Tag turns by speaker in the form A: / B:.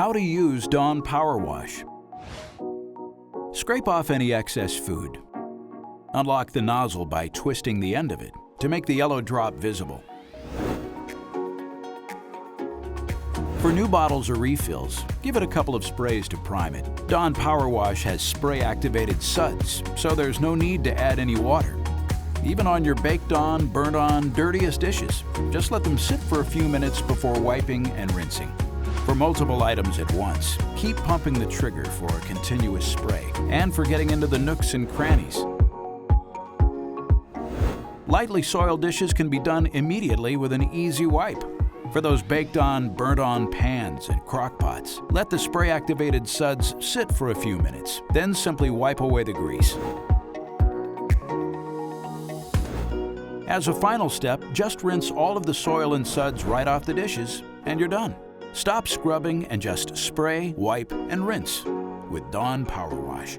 A: How to use Dawn Powerwash. Scrape off any excess food. Unlock the nozzle by twisting the end of it to make the yellow drop visible. For new bottles or refills, give it a couple of sprays to prime it. Dawn Powerwash has spray-activated suds, so there's no need to add any water. Even on your baked on, burnt on, dirtiest dishes, just let them sit for a few minutes before wiping and rinsing. For multiple items at once, keep pumping the trigger for a continuous spray and for getting into the nooks and crannies. Lightly soiled dishes can be done immediately with an easy wipe. For those baked on, burnt on pans and crock pots, let the spray-activated suds sit for a few minutes, then simply wipe away the grease. As a final step, just rinse all of the soil and suds right off the dishes, and you're done. Stop scrubbing and just spray, wipe, and rinse with Dawn Powerwash.